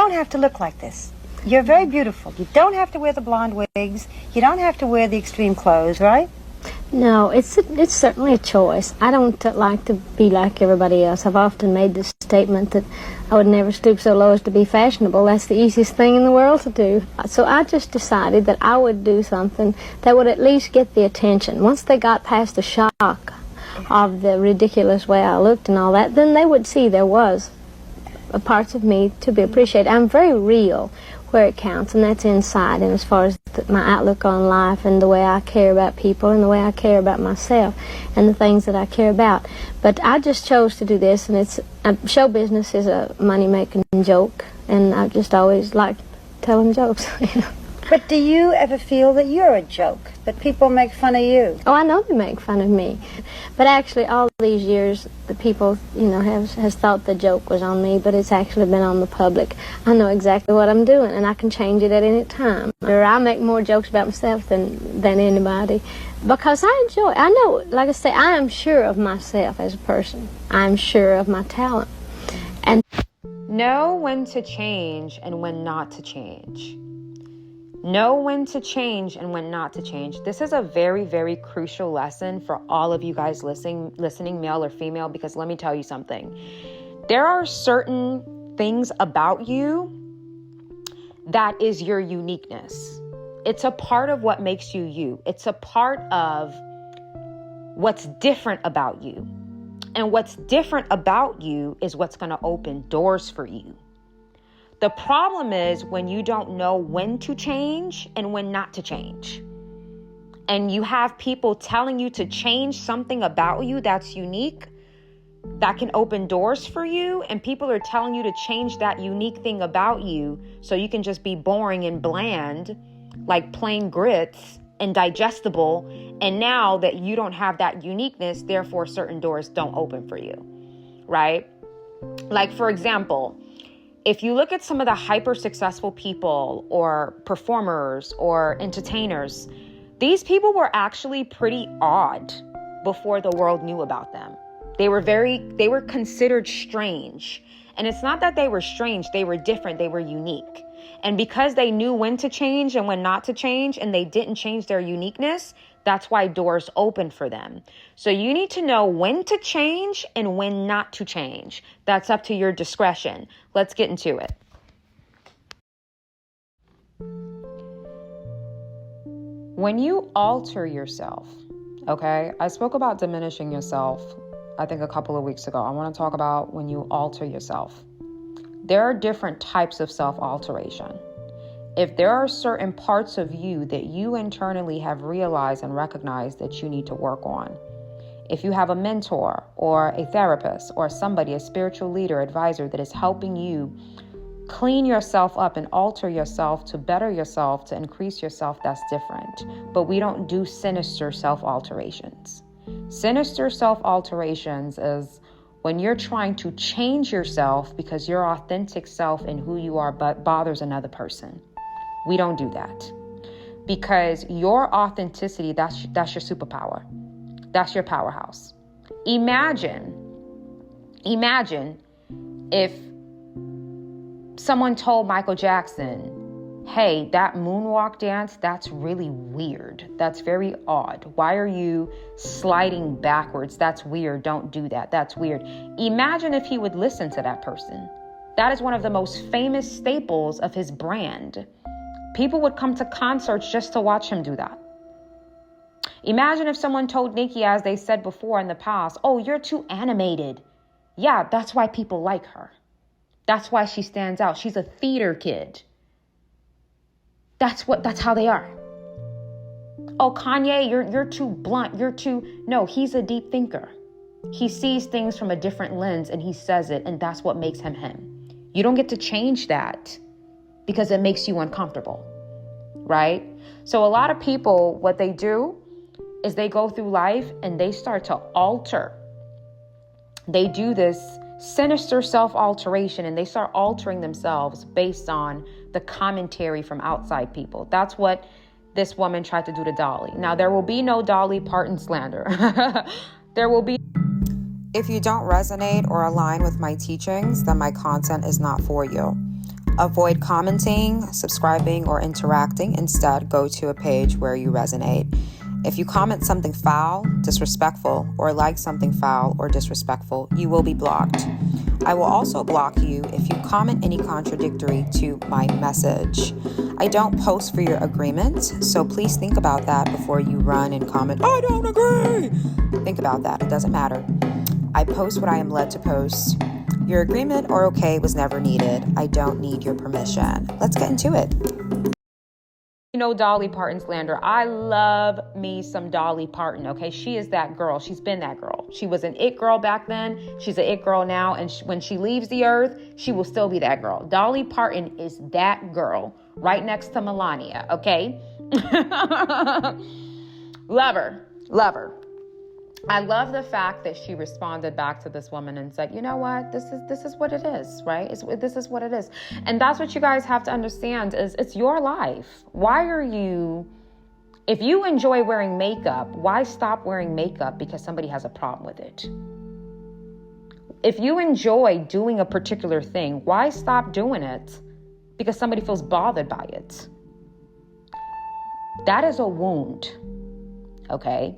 don't have to look like this. You're very beautiful. You don't have to wear the blonde wigs. You don't have to wear the extreme clothes, right? No, it's certainly a choice. I don't like to be like everybody else. I've often made this statement that I would never stoop so low as to be fashionable. That's the easiest thing in the world to do. So I just decided that I would do something that would at least get the attention. Once they got past the shock of the ridiculous way I looked and all that, then they would see there was parts of me to be appreciated. I'm very real where it counts, and that's inside, and as far as my outlook on life and the way I care about people and the way I care about myself and the things that I care about. But I just chose to do this, and it's show business is a money-making joke, and I just always liked telling jokes. But do you ever feel that you're a joke, that people make fun of you? Oh, I know they make fun of me. But actually, all these years, the people, has thought the joke was on me, but it's actually been on the public. I know exactly what I'm doing, and I can change it at any time. Or I make more jokes about myself than anybody, because I know, like I say, I am sure of myself as a person. I'm sure of my talent. And know when to change and when not to change. Know when to change and when not to change. This is a very, very crucial lesson for all of you guys listening, male or female, because let me tell you something. There are certain things about you that is your uniqueness. It's a part of what makes you you. It's a part of what's different about you. And what's different about you is what's going to open doors for you. The problem is when you don't know when to change and when not to change. And you have people telling you to change something about you that's unique, that can open doors for you. And people are telling you to change that unique thing about you so you can just be boring and bland, like plain grits and digestible. And now that you don't have that uniqueness, therefore certain doors don't open for you, right? Like, for example, if you look at some of the hyper successful people or performers or entertainers, these people were actually pretty odd before the world knew about them. They were considered strange. And it's not that they were strange, they were different, they were unique. And because they knew when to change and when not to change, and they didn't change their uniqueness, that's why doors opened for them. So you need to know when to change and when not to change. That's up to your discretion. Let's get into it. When you alter yourself, okay? I spoke about diminishing yourself, I think a couple of weeks ago. I want to talk about when you alter yourself. There are different types of self-alteration. If there are certain parts of you that you internally have realized and recognized that you need to work on, if you have a mentor or a therapist or somebody, a spiritual leader, advisor that is helping you clean yourself up and alter yourself to better yourself, to increase yourself, that's different. But we don't do sinister self-alterations. Sinister self-alterations is when you're trying to change yourself because your authentic self and who you are but bothers another person. We don't do that, because your authenticity, that's your superpower. That's your powerhouse. Imagine if someone told Michael Jackson, hey, that moonwalk dance, that's really weird. That's very odd. Why are you sliding backwards? That's weird. Don't do that. That's weird. Imagine if he would listen to that person. That is one of the most famous staples of his brand. People would come to concerts just to watch him do that. Imagine if someone told Nikki, as they said before in the past, oh, you're too animated. Yeah, that's why people like her. That's why she stands out. She's a theater kid. That's how they are. Oh, Kanye, you're too blunt. No, he's a deep thinker. He sees things from a different lens and he says it, and that's what makes him him. You don't get to change that because it makes you uncomfortable, right? So a lot of people, what they do is they go through life and they start to alter. They do this sinister self-alteration and they start altering themselves based on the commentary from outside people. That's what this woman tried to do to Dolly. Now, there will be no Dolly Parton slander. There will be. If you don't resonate or align with my teachings, then my content is not for you. Avoid commenting, subscribing, or interacting. Instead, go to a page where you resonate. If you comment something foul, disrespectful, or like something foul or disrespectful, you will be blocked. I will also block you if you comment any contradictory to my message. I don't post for your agreement, so please think about that before you run and comment, I don't agree. Think about that. It doesn't matter. I post what I am led to post. Your agreement or okay was never needed. I don't need your permission. Let's get into it. You know, Dolly Parton slander. I love me some Dolly Parton, okay? She is that girl. She's been that girl. She was an it girl back then. She's an it girl now. And when she leaves the earth, she will still be that girl. Dolly Parton is that girl right next to Melania, okay? Love her. Love her. I love the fact that she responded back to this woman and said, you know what, this is what it is, right? This is what it is. And that's what you guys have to understand is it's your life. If you enjoy wearing makeup, why stop wearing makeup because somebody has a problem with it? If you enjoy doing a particular thing, why stop doing it because somebody feels bothered by it? That is a wound, okay?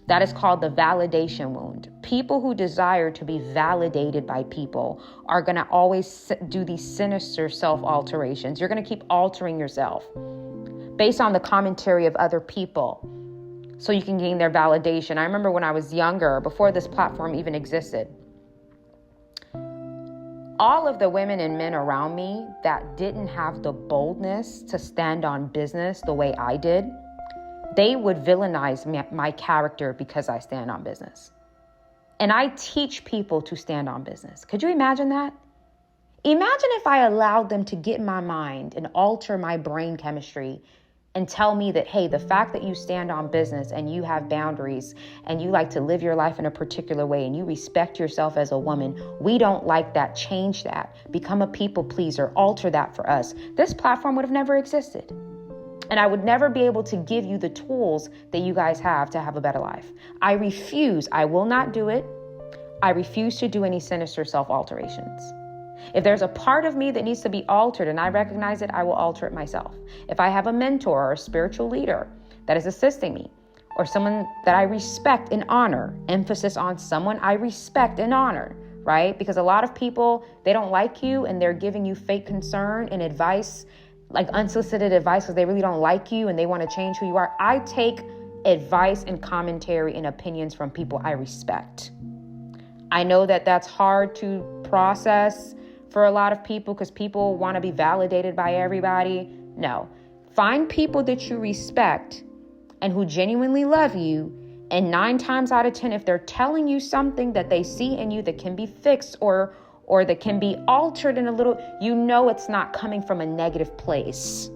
That is called the validation wound. People who desire to be validated by people are going to always do these sinister self-alterations. You're going to keep altering yourself based on the commentary of other people so you can gain their validation. I remember when I was younger, before this platform even existed, all of the women and men around me that didn't have the boldness to stand on business the way I did, they would villainize my character because I stand on business. And I teach people to stand on business. Could you imagine that? Imagine if I allowed them to get in my mind and alter my brain chemistry and tell me that, hey, the fact that you stand on business and you have boundaries and you like to live your life in a particular way and you respect yourself as a woman, we don't like that. Change that. Become a people pleaser. Alter that for us. This platform would have never existed. And I would never be able to give you the tools that you guys have to have a better life. I refuse. I will not do it. I refuse to do any sinister self-alterations. If there's a part of me that needs to be altered and I recognize it, I will alter it myself. If I have a mentor or a spiritual leader that is assisting me, or someone that I respect and honor, emphasis on someone I respect and honor, right? Because a lot of people, they don't like you and they're giving you fake concern and advice, like unsolicited advice because they really don't like you and they want to change who you are. I take advice and commentary and opinions from people I respect. I know that that's hard to process for a lot of people because people want to be validated by everybody. No, find people that you respect and who genuinely love you. And 9 times out of 10, if they're telling you something that they see in you that can be fixed or that can be altered in a little, you know it's not coming from a negative place.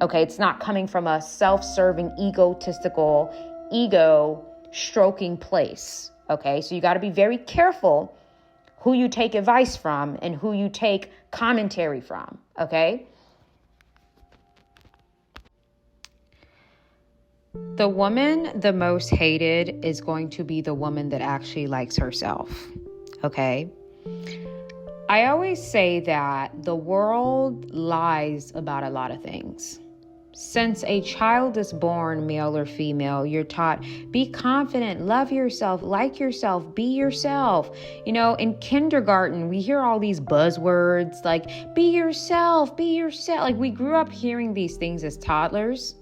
Okay, it's not coming from a self-serving, egotistical, ego-stroking place. Okay, so you got to be very careful who you take advice from and who you take commentary from. Okay? The woman the most hated is going to be the woman that actually likes herself. Okay? I always say that the world lies about a lot of things. Since a child is born, male or female, you're taught, be confident, love yourself, like yourself, be yourself. You know, in kindergarten, we hear all these buzzwords like, be yourself, be yourself. Like we grew up hearing these things as toddlers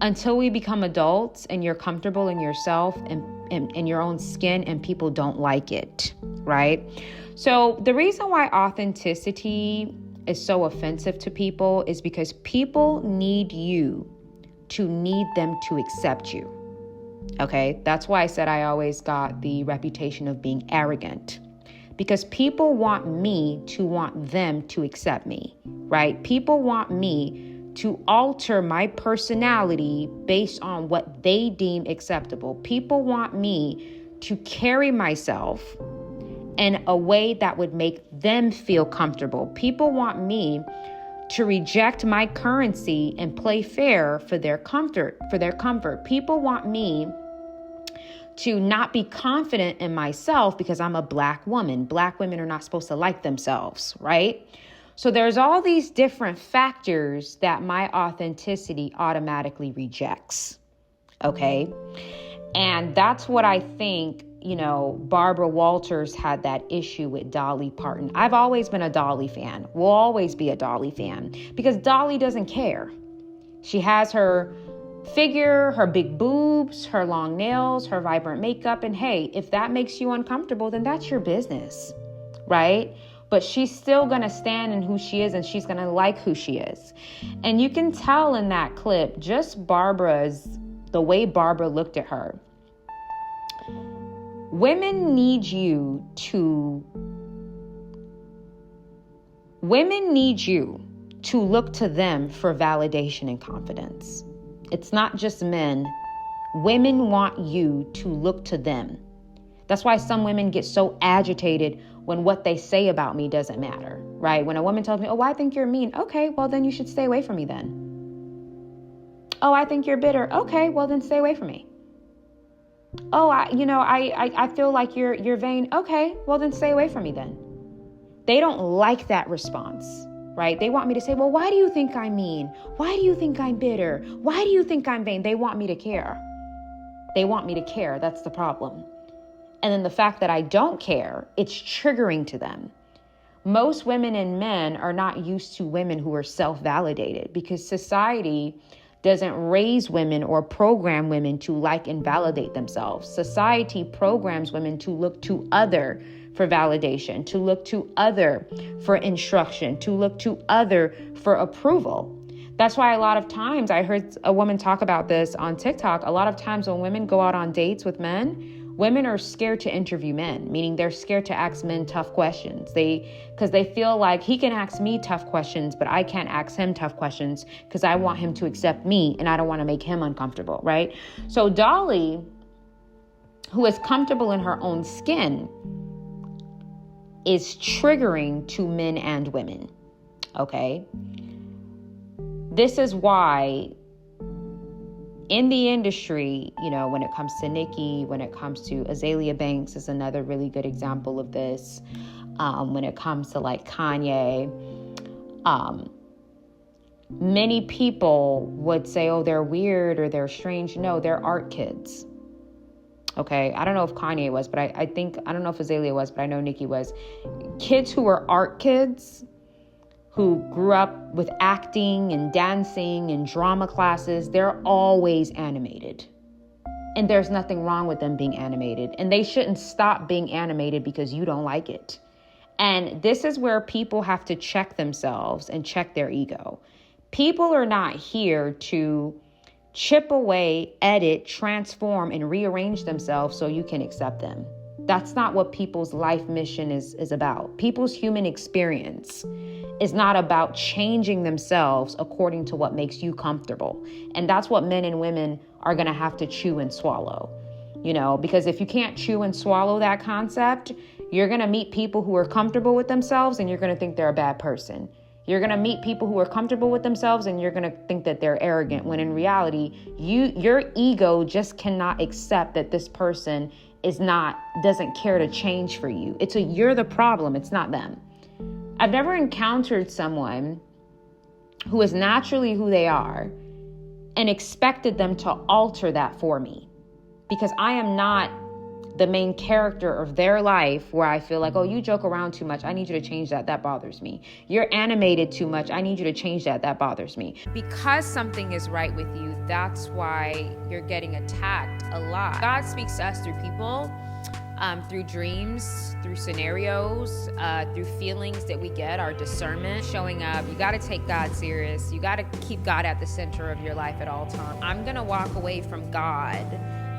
until we become adults and you're comfortable in yourself and in your own skin and people don't like it, right? So the reason why authenticity is so offensive to people is because people need you to need them to accept you. Okay, that's why I said I always got the reputation of being arrogant, because people want me to want them to accept me, right? People want me to alter my personality based on what they deem acceptable. People want me to carry myself in a way that would make them feel comfortable. People want me to reject my currency and play fair for their comfort, People want me to not be confident in myself because I'm a Black woman. Black women are not supposed to like themselves, right? So there's all these different factors that my authenticity automatically rejects. Okay. And that's what I think, Barbara Walters had that issue with Dolly Parton. I've always been a Dolly fan. Will always be a Dolly fan because Dolly doesn't care. She has her figure, her big boobs, her long nails, her vibrant makeup. And hey, if that makes you uncomfortable, then that's your business, right? But she's still going to stand in who she is and she's going to like who she is. And you can tell in that clip, just the way Barbara looked at her. Women need you to look to them for validation and confidence. It's not just men. Women want you to look to them. That's why some women get so agitated when what they say about me doesn't matter, right? When a woman tells me, oh, I think you're mean. Okay, well, then you should stay away from me then. Oh, I think you're bitter. Okay, well, then stay away from me. Oh, I feel like you're vain. Okay, well, then stay away from me then. They don't like that response, right? They want me to say, well, why do you think I'm mean? Why do you think I'm bitter? Why do you think I'm vain? They want me to care. They want me to care. That's the problem. And then the fact that I don't care, it's triggering to them. Most women and men are not used to women who are self-validated because society doesn't raise women or program women to like and validate themselves. Society programs women to look to other for validation, to look to other for instruction, to look to other for approval. That's why a lot of times I heard a woman talk about this on TikTok. A lot of times when women go out on dates with men, women are scared to interview men, meaning they're scared to ask men tough questions. Because they feel like he can ask me tough questions, but I can't ask him tough questions because I want him to accept me and I don't want to make him uncomfortable, right? So Dolly, who is comfortable in her own skin, is triggering to men and women, okay? This is why in the industry, when it comes to Nicki, when it comes to Azalea Banks is another really good example of this. When it comes to like Kanye, many people would say, oh, they're weird or they're strange. No, they're art kids. Okay. I don't know if Kanye was, but I don't know if Azalea was, but I know Nicki was. Kids who were art kids, who grew up with acting and dancing and drama classes, they're always animated. And there's nothing wrong with them being animated. And they shouldn't stop being animated because you don't like it. And this is where people have to check themselves and check their ego. People are not here to chip away, edit, transform, and rearrange themselves so you can accept them. That's not what people's life mission is about. People's human experience is not about changing themselves according to what makes you comfortable. And that's what men and women are going to have to chew and swallow, because if you can't chew and swallow that concept, you're going to meet people who are comfortable with themselves and you're going to think they're a bad person. You're going to meet people who are comfortable with themselves and you're going to think that they're arrogant, when in reality, your ego just cannot accept that this person doesn't care to change for you. You're the problem. It's not them. I've never encountered someone who is naturally who they are and expected them to alter that for me, because I am not the main character of their life where I feel like, oh, you joke around too much. I need you to change that. That bothers me. You're animated too much. I need you to change that. That bothers me. Because something is right with you, that's why you're getting attacked a lot. God speaks to us through people, through dreams, through scenarios, through feelings that we get, our discernment showing up. You got to take God serious. You got to keep God at the center of your life at all times. I'm going to walk away from God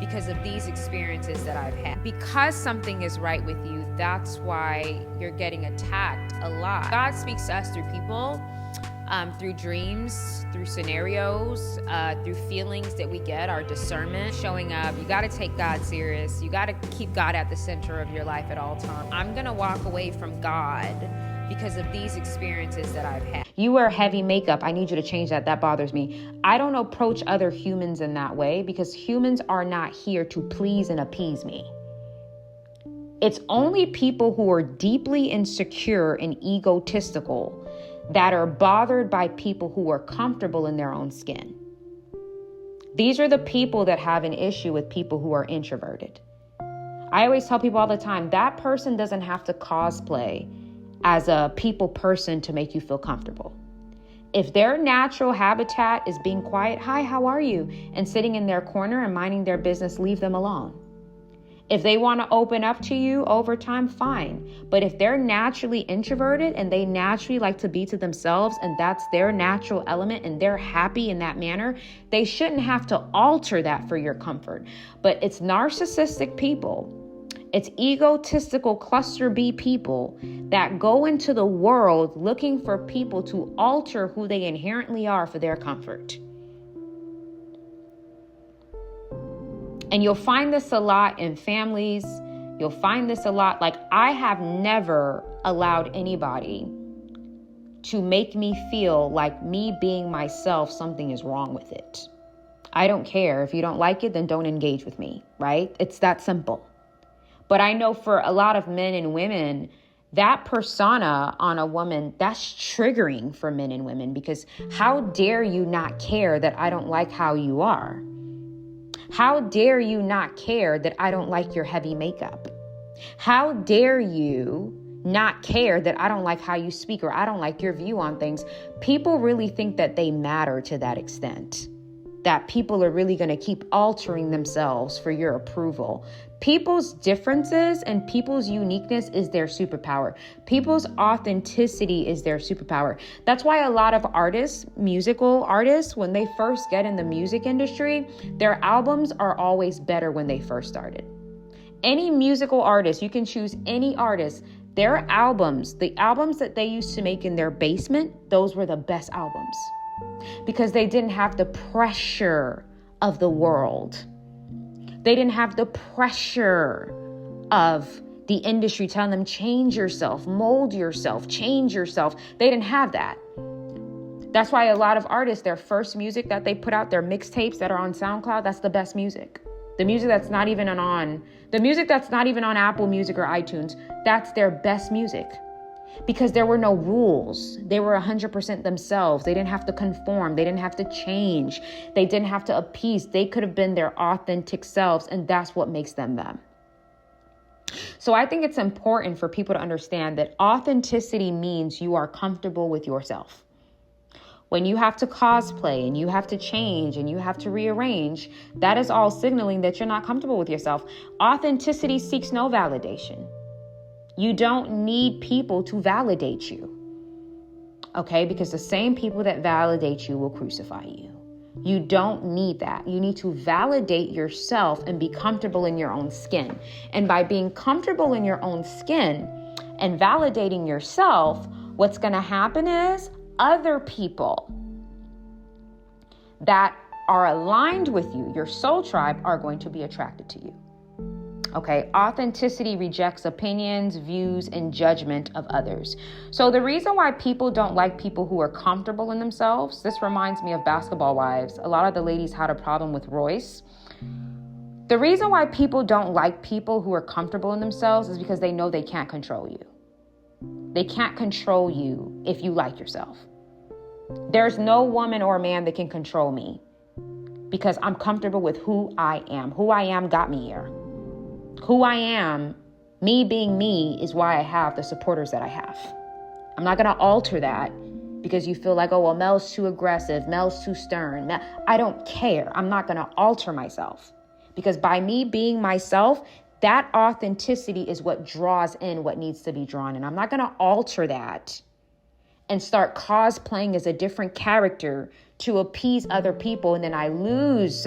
because of these experiences that I've had. Because something is right with you, that's why you're getting attacked a lot. God speaks to us through people, through dreams, through scenarios, through feelings that we get, our discernment showing up. You got to take God serious. You got to keep God at the center of your life at all times. I'm going to walk away from God because of these experiences that I've had. You wear heavy makeup. I need you to change that. That bothers me. I don't approach other humans in that way because humans are not here to please and appease me. It's only people who are deeply insecure and egotistical that are bothered by people who are comfortable in their own skin. These are the people that have an issue with people who are introverted. I always tell people all the time, that person doesn't have to cosplay as a people person to make you feel comfortable. If their natural habitat is being quiet, hi, how are you? And sitting in their corner and minding their business, leave them alone. If they want to open up to you over time, fine. But if they're naturally introverted and they naturally like to be to themselves and that's their natural element and they're happy in that manner, they shouldn't have to alter that for your comfort. But it's narcissistic people, it's egotistical cluster B people that go into the world looking for people to alter who they inherently are for their comfort. And you'll find this a lot in families. You'll find this a lot. Like, I have never allowed anybody to make me feel like me being myself, something is wrong with it. I don't care. If you don't like it, then don't engage with me, right? It's that simple. But I know for a lot of men and women, that persona on a woman, that's triggering for men and women, because how dare you not care that I don't like how you are? How dare you not care that I don't like your heavy makeup? How dare you not care that I don't like how you speak or I don't like your view on things? People really think that they matter to that extent, that people are really going to keep altering themselves for your approval. People's differences and people's uniqueness is their superpower. People's authenticity is their superpower. That's why a lot of artists, musical artists, when they first get in the music industry, their albums are always better when they first started. Any musical artist, you can choose any artist, their albums, the albums that they used to make in their basement, those were the best albums because they didn't have the pressure of the world. They didn't have the pressure of the industry telling them, change yourself, mold yourself, change yourself. They didn't have that. That's why a lot of artists, their first music that they put out, their mixtapes that are on SoundCloud, that's the best music. The music that's not even on Apple Music or iTunes, that's their best music. Because there were no rules. They were 100% themselves. They didn't have to conform. They didn't have to change. They didn't have to appease. They could have been their authentic selves, and that's what makes them them. So I think it's important for people to understand that authenticity means you are comfortable with yourself. When you have to cosplay and you have to change and you have to rearrange, that is all signaling that you're not comfortable with yourself. Authenticity seeks no validation. You don't need people to validate you, okay? Because the same people that validate you will crucify you. You don't need that. You need to validate yourself and be comfortable in your own skin. And by being comfortable in your own skin and validating yourself, what's going to happen is other people that are aligned with you, your soul tribe, are going to be attracted to you. Okay, authenticity rejects opinions, views, and judgment of others. So the reason why people don't like people who are comfortable in themselves, this reminds me of Basketball Wives. A lot of the ladies had a problem with Royce. The reason why people don't like people who are comfortable in themselves is because they know they can't control you. They can't control you if you like yourself. There's no woman or man that can control me because I'm comfortable with who I am. Who I am got me here. Who I am, me being me, is why I have the supporters that I have. I'm not going to alter that because you feel like, oh, well, Mel's too aggressive, Mel's too stern. I don't care. I'm not going to alter myself because by me being myself, that authenticity is what draws in what needs to be drawn. And I'm not going to alter that and start cosplaying as a different character to appease other people. And then I lose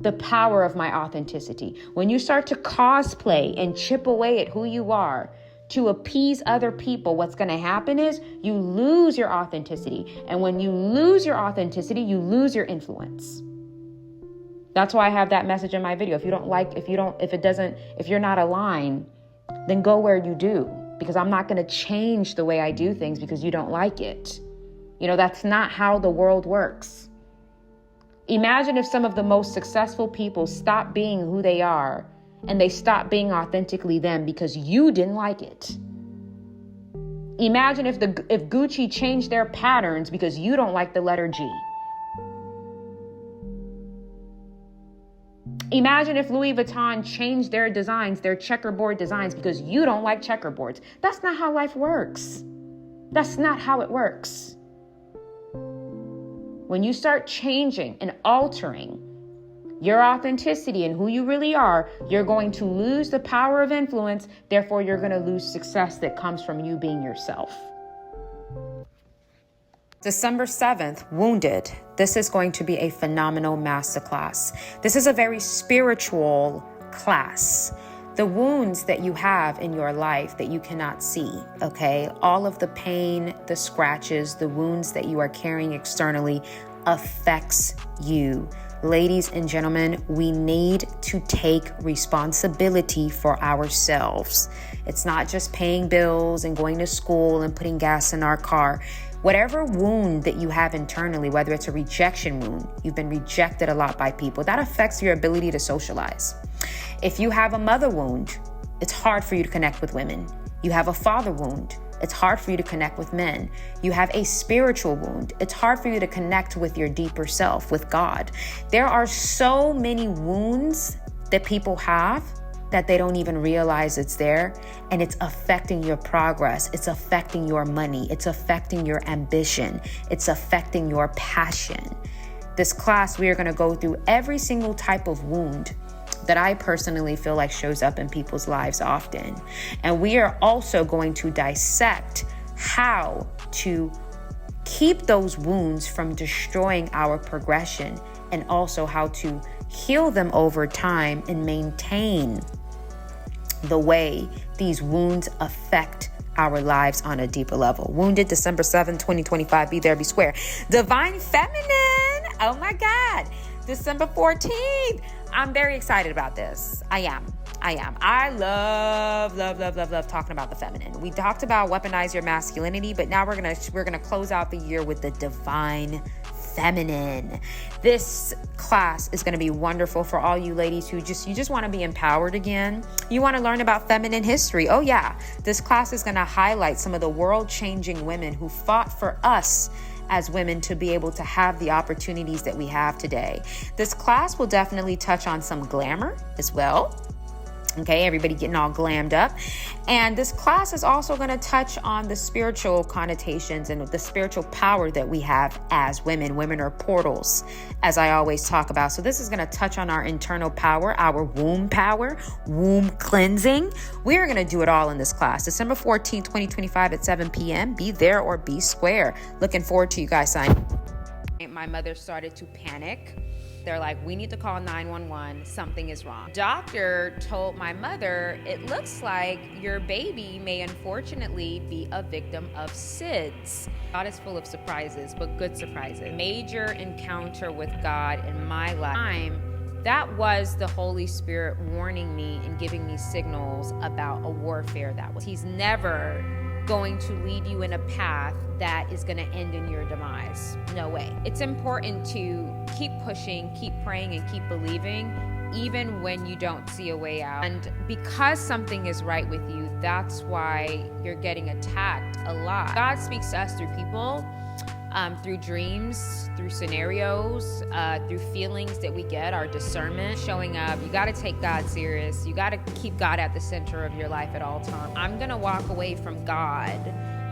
the power of my authenticity. When you start to cosplay and chip away at who you are to appease other people, what's going to happen is you lose your authenticity. And when you lose your authenticity, you lose your influence. That's why I have that message in my video. If you're not aligned, then go where you do, because I'm not going to change the way I do things because you don't like it. You know, that's not how the world works. Imagine if some of the most successful people stopped being who they are and they stopped being authentically them because you didn't like it. Imagine if Gucci changed their patterns because you don't like the letter G. Imagine if Louis Vuitton changed their designs, their checkerboard designs, because you don't like checkerboards. That's not how life works. That's not how it works. When you start changing and altering your authenticity and who you really are, you're going to lose the power of influence. Therefore, you're going to lose success that comes from you being yourself. December 7th, Wounded. This is going to be a phenomenal masterclass. This is a very spiritual class. The wounds that you have in your life that you cannot see, okay? All of the pain, the scratches, the wounds that you are carrying externally affects you. Ladies and gentlemen, we need to take responsibility for ourselves. It's not just paying bills and going to school and putting gas in our car. Whatever wound that you have internally, whether it's a rejection wound, you've been rejected a lot by people, that affects your ability to socialize. If you have a mother wound, it's hard for you to connect with women. You have a father wound, it's hard for you to connect with men. You have a spiritual wound. It's hard for you to connect with your deeper self, with God. There are so many wounds that people have that they don't even realize it's there, and it's affecting your progress. It's affecting your money. It's affecting your ambition. It's affecting your passion. This class, we are going to go through every single type of wound that I personally feel like shows up in people's lives often. And we are also going to dissect how to keep those wounds from destroying our progression, and also how to heal them over time and maintain the way these wounds affect our lives on a deeper level. Wounded, December 7th, 2025. Be there, be square. Divine Feminine. Oh my God. December 14th. I'm very excited about this. I am. I love talking about the feminine. We talked about weaponize your masculinity, but now we're gonna close out the year with the divine feminine. This class is going to be wonderful for all you ladies who just want to be empowered again. You want to learn about feminine history. Oh yeah, this class is going to highlight some of the world-changing women who fought for us as women to be able to have the opportunities that we have today. This class will definitely touch on some glamour as well. Okay, everybody getting all glammed up. And this class is also going to touch on the spiritual connotations and the spiritual power that we have as women. Women are portals, as I always talk about. So this is going to touch on our internal power, power, womb cleansing. We are going to do it all in this class. December 14th, 2025 at 7 p.m. Be there or be square. Looking forward to you guys signing. My mother started to panic. They're like, we need to call 911. Something is wrong. Doctor told my mother, it looks like your baby may unfortunately be a victim of SIDS. God is full of surprises, but good surprises. Major encounter with God in my life. That was the Holy Spirit warning me and giving me signals about a warfare that was. He's never going to lead you in a path that is going to end in your demise. No way. It's important to keep pushing, keep praying, and keep believing, even when you don't see a way out. And because something is right with you, that's why you're getting attacked a lot. God speaks to us through people, through dreams, through scenarios, through feelings that we get, our discernment showing up. You got to take God serious. You got to keep God at the center of your life at all times. I'm going to walk away from God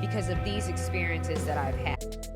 because of these experiences that I've had.